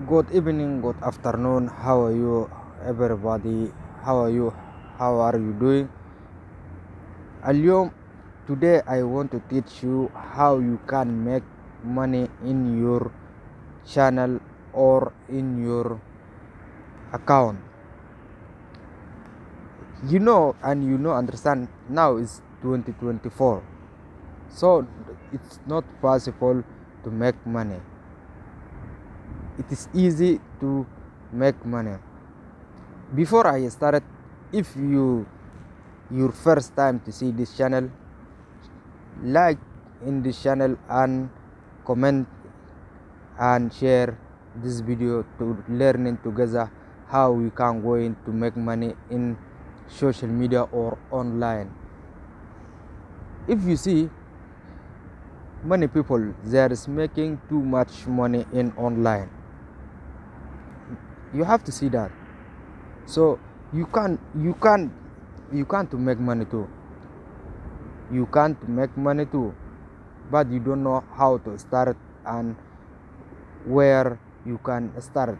Good evening, good afternoon. How are you, everybody? How are you? How are you doing? اليوم today I want to teach you how you can make money in your channel or in your account. Understand now is 2024, so it's not possible to make money. It is easy to make money. Before I started, if your first time to see this channel, like in this channel and comment and share this video to learning together how we can going to make money in social media or online. If you see many people there is making too much money in online, you have to see that. So you can't to make money too. You can't make money too, but you don't know how to start and where you can start.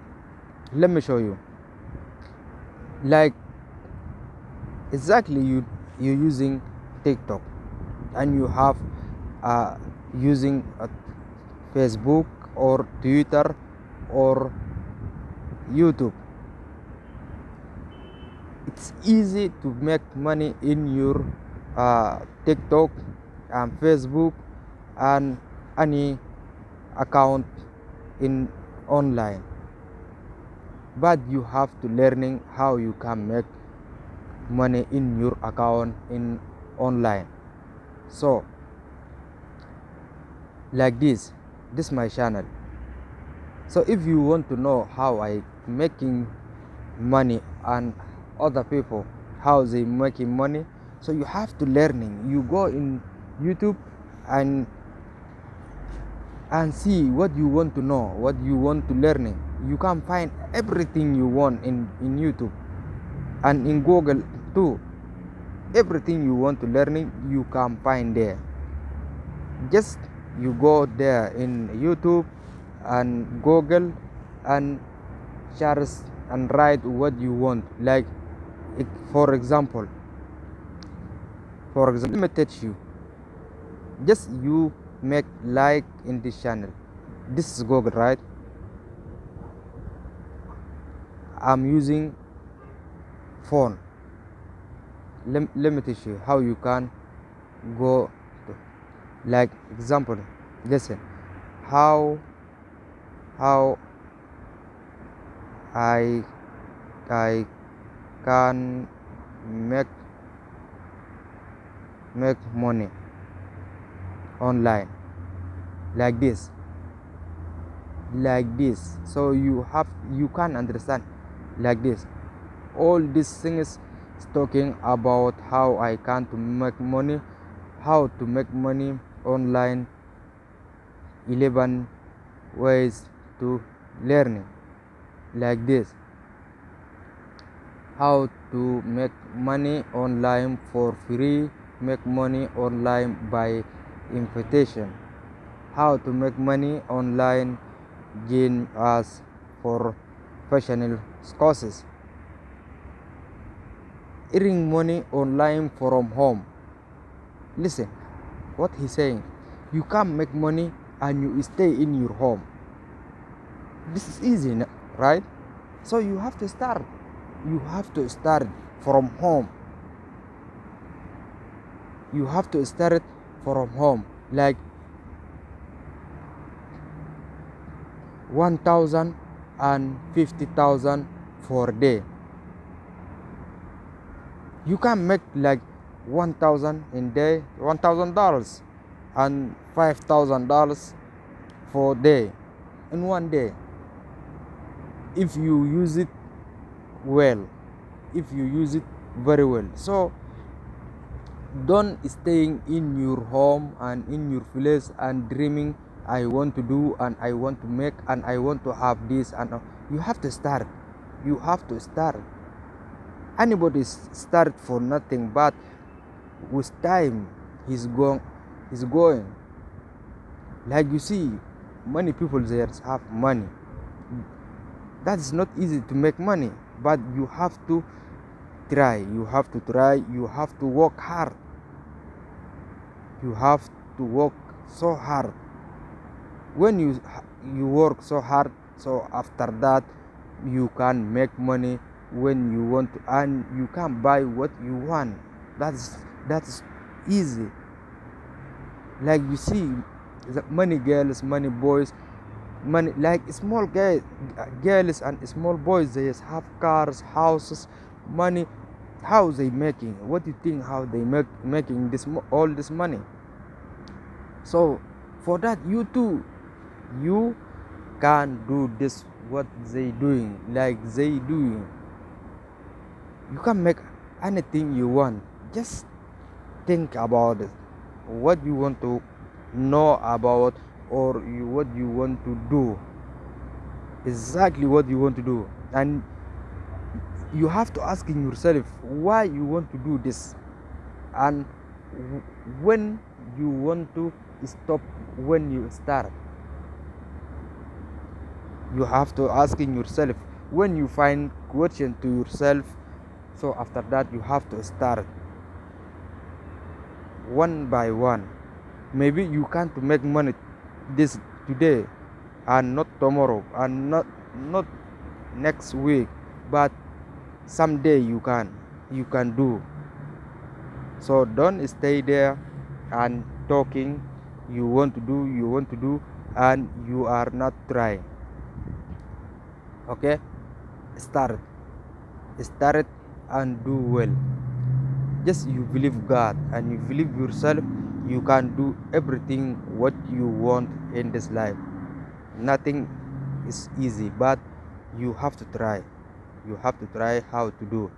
Let me show you. Like exactly you using TikTok and you have using Facebook or Twitter or YouTube. It's easy to make money in your TikTok and Facebook and any account in online, but you have to learning how you can make money in your account in online. So like this my channel. So if you want to know how I making money and other people how they making money, so you have to learning. You go in YouTube and see what you want to know, what you want to learning. You can find everything you want in YouTube and in Google too. Everything you want to learning you can find there. Just you go there in YouTube and Google and search and write what you want. Like for example, let me teach you. Just you make like in this channel. This is Google, right? I'm using phone. Let me teach you how you can go to, like example. Listen, how I can make money online like this. So you can understand like this. All these things is talking about how I can to make money, how to make money online. 11 ways to learning like this. How to make money online for free, make money online by invitation, how to make money online gain as for professional courses, earning money online from home. Listen what he's saying. You can make money and you stay in your home. This is easy, right? So you have to start from home. You have to start from home, like 1,000 and 50,000 for day. You can make like 1,000 in day, $1,000 and $5,000 for day in one day, if you use it well, if you use it very well. So don't staying in your home and in your place and dreaming I want to do and I want to make and I want to have this and you have to start. Anybody start for nothing, but with time he's going. Like you see many people there have money. That is not easy to make money, but you have to try. You have to try. You have to work hard. You have to work so hard. When you work so hard, so after that you can make money when you want to, and you can buy what you want. That's easy. Like you see, many girls, many boys, many like small girls and small boys, they just have cars, houses, money. How they making? What do you think? How they making all this money? So for that, you too, you can do this. What they doing? Like they doing. You can make anything you want. Just think about it. What you want to know about, or what you want to do. Exactly what you want to do, and you have to asking yourself why you want to do this, and when you want to stop, when you start. You have to asking yourself when you find question to yourself. So after that you have to start one by one. Maybe you can't make money this today, and not tomorrow, and not next week, but someday you can do. So don't stay there and talking you want to do and you are not trying. Okay, start it and do well. Just you believe God and you believe yourself, you can do everything what you want in this life. Nothing is easy, but you have to try. You have to try how to do.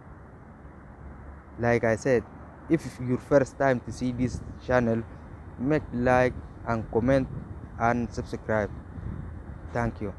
Like I said, if your first time to see this channel, make like and comment and subscribe. Thank you.